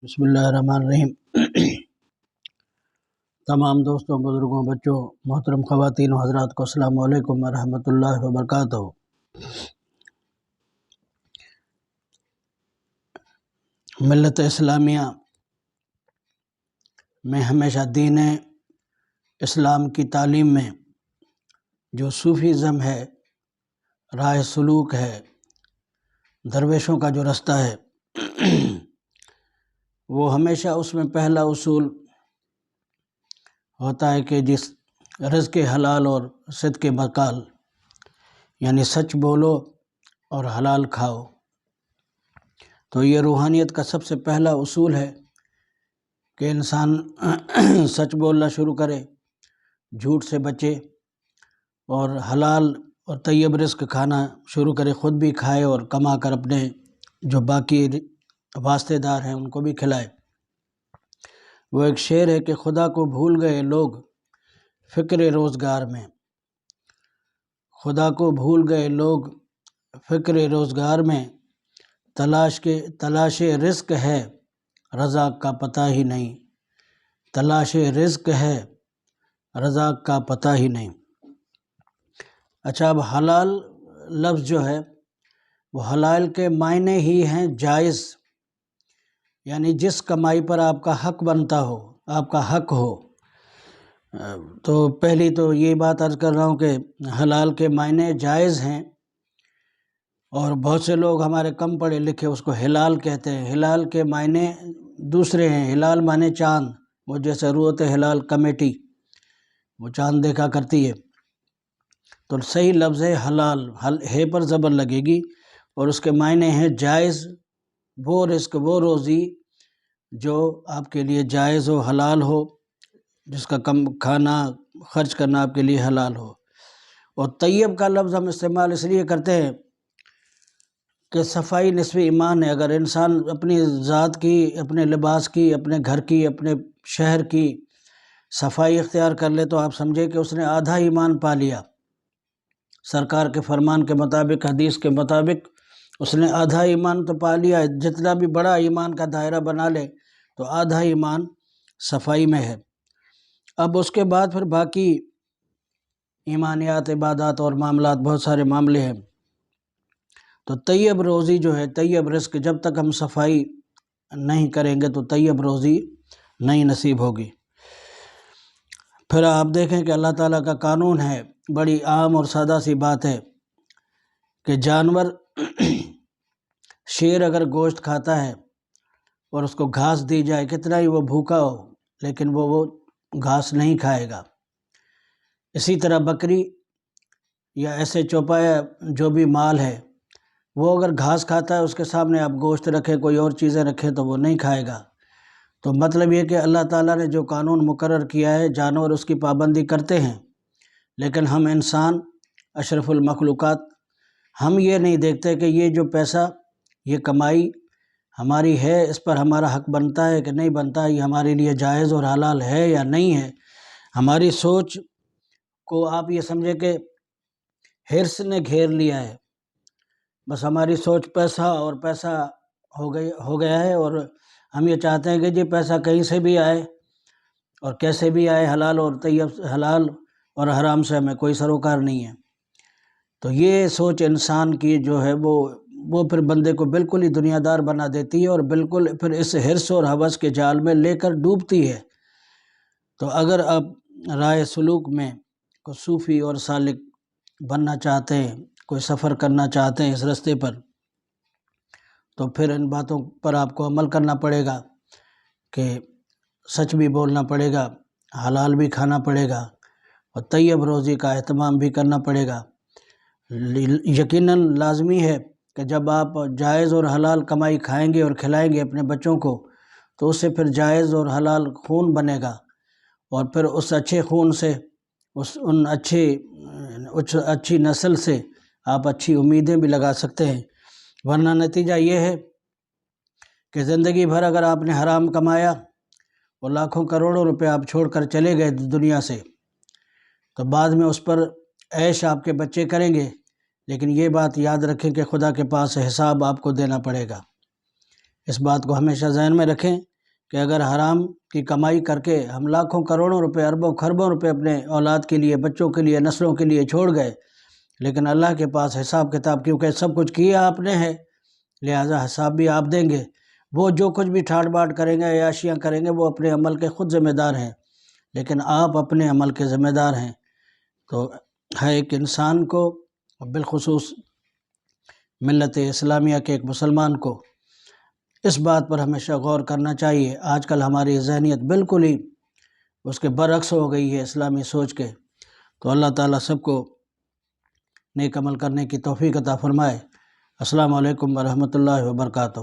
بسم اللہ الرحمن الرحیم۔ تمام دوستوں، بزرگوں، بچوں، محترم خواتین و حضرات کو السلام علیکم ورحمۃ اللہ وبرکاتہ۔ ملت اسلامیہ میں ہمیشہ دین اسلام کی تعلیم میں جو صوفیزم ہے، راہ سلوک ہے، درویشوں کا جو رستہ ہے، وہ ہمیشہ اس میں پہلا اصول ہوتا ہے کہ جس رزق حلال اور صدق بقال، یعنی سچ بولو اور حلال کھاؤ۔ تو یہ روحانیت کا سب سے پہلا اصول ہے کہ انسان سچ بولنا شروع کرے، جھوٹ سے بچے اور حلال اور طیب رزق کھانا شروع کرے، خود بھی کھائے اور کما کر اپنے جو باقی واسطے دار ہیں ان کو بھی کھلائے۔ وہ ایک شعر ہے کہ خدا کو بھول گئے لوگ فکر روزگار میں، خدا کو بھول گئے لوگ فکر روزگار میں، تلاش رزق ہے رزاق کا پتہ ہی نہیں، تلاش رزق ہے رزاق کا پتہ ہی نہیں۔ اچھا، اب حلال لفظ جو ہے وہ حلال کے معنی ہی ہیں جائز، یعنی جس کمائی پر آپ کا حق بنتا ہو، آپ کا حق ہو۔ تو پہلی تو یہ بات عرض کر رہا ہوں کہ حلال کے معنی جائز ہیں، اور بہت سے لوگ ہمارے کم پڑھے لکھے اس کو حلال کہتے ہیں۔ حلال کے معنی دوسرے ہیں، حلال معنی چاند، وہ جیسے روت حلال کمیٹی وہ چاند دیکھا کرتی ہے، تو صحیح لفظ ہے حلال، ہے پر زبر لگے گی، اور اس کے معنی ہیں جائز، وہ رزق، وہ روزی جو آپ کے لیے جائز ہو، حلال ہو، جس کا کم کھانا خرچ کرنا آپ کے لیے حلال ہو۔ اور طیب کا لفظ ہم استعمال اس لیے کرتے ہیں کہ صفائی نصف ایمان ہے۔ اگر انسان اپنی ذات کی، اپنے لباس کی، اپنے گھر کی، اپنے شہر کی صفائی اختیار کر لے تو آپ سمجھے کہ اس نے آدھا ایمان پا لیا۔ سرکار کے فرمان کے مطابق، حدیث کے مطابق اس نے آدھا ایمان تو پا لیا ہے۔ جتنا بھی بڑا ایمان کا دائرہ بنا لے تو آدھا ایمان صفائی میں ہے۔ اب اس کے بعد پھر باقی ایمانیات، عبادات اور معاملات، بہت سارے معاملے ہیں۔ تو طیب روزی جو ہے، طیب رزق، جب تک ہم صفائی نہیں کریں گے تو طیب روزی نہیں نصیب ہوگی۔ پھر آپ دیکھیں کہ اللہ تعالیٰ کا قانون ہے، بڑی عام اور سادہ سی بات ہے کہ جانور شیر اگر گوشت کھاتا ہے اور اس کو گھاس دی جائے، کتنا ہی وہ بھوکا ہو لیکن وہ گھاس نہیں کھائے گا۔ اسی طرح بکری یا ایسے چوپایا جو بھی مال ہے، وہ اگر گھاس کھاتا ہے، اس کے سامنے آپ گوشت رکھیں، کوئی اور چیزیں رکھیں تو وہ نہیں کھائے گا۔ تو مطلب یہ کہ اللہ تعالیٰ نے جو قانون مقرر کیا ہے، جانور اس کی پابندی کرتے ہیں، لیکن ہم انسان اشرف المخلوقات، ہم یہ نہیں دیکھتے کہ یہ جو پیسہ، یہ کمائی ہماری ہے، اس پر ہمارا حق بنتا ہے کہ نہیں بنتا، یہ ہمارے لیے جائز اور حلال ہے یا نہیں ہے۔ ہماری سوچ کو آپ یہ سمجھے کہ حرص نے گھیر لیا ہے، بس ہماری سوچ پیسہ اور پیسہ ہو گیا ہے، اور ہم یہ چاہتے ہیں کہ جی پیسہ کہیں سے بھی آئے اور کیسے بھی آئے، حلال اور طیب، حلال اور حرام سے ہمیں کوئی سروکار نہیں ہے۔ تو یہ سوچ انسان کی جو ہے وہ پھر بندے کو بالکل ہی دنیا دار بنا دیتی ہے، اور بالکل پھر اس حرص اور ہوس کے جال میں لے کر ڈوبتی ہے۔ تو اگر آپ رائے سلوک میں کوئی صوفی اور سالک بننا چاہتے ہیں، کوئی سفر کرنا چاہتے ہیں اس رستے پر، تو پھر ان باتوں پر آپ کو عمل کرنا پڑے گا کہ سچ بھی بولنا پڑے گا، حلال بھی کھانا پڑے گا، اور طیب روزی کا اہتمام بھی کرنا پڑے گا۔ یقیناً لازمی ہے کہ جب آپ جائز اور حلال کمائی کھائیں گے اور کھلائیں گے اپنے بچوں کو، تو اس سے پھر جائز اور حلال خون بنے گا، اور پھر اس اچھے خون سے، اچھی نسل سے آپ اچھی امیدیں بھی لگا سکتے ہیں۔ ورنہ نتیجہ یہ ہے کہ زندگی بھر اگر آپ نے حرام کمایا اور لاکھوں کروڑوں روپے آپ چھوڑ کر چلے گئے دنیا سے، تو بعد میں اس پر عیش آپ کے بچے کریں گے، لیکن یہ بات یاد رکھیں کہ خدا کے پاس حساب آپ کو دینا پڑے گا۔ اس بات کو ہمیشہ ذہن میں رکھیں کہ اگر حرام کی کمائی کر کے ہم لاکھوں کروڑوں روپے اربوں خربوں روپے اپنے اولاد کے لیے بچوں کے لیے نسلوں کے لیے چھوڑ گئے، لیکن اللہ کے پاس حساب کتاب کیونکہ سب کچھ کیا آپ نے ہے لہٰذا حساب بھی آپ دیں گے۔ وہ جو کچھ بھی ٹھاٹ باٹ کریں گے عیاشیاں کریں گے وہ اپنے عمل کے خود ذمہ دار ہیں، لیکن آپ اپنے عمل کے ذمہ دار ہیں۔ تو ہر ایک انسان کو بالخصوص ملت اسلامیہ کے ایک مسلمان کو اس بات پر ہمیشہ غور کرنا چاہیے۔ آج کل ہماری ذہنیت بالکل ہی اس کے برعکس ہو گئی ہے اسلامی سوچ کے، تو اللہ تعالیٰ سب کو نیک عمل کرنے کی توفیق عطا فرمائے۔ السلام علیکم ورحمۃ اللہ وبرکاتہ۔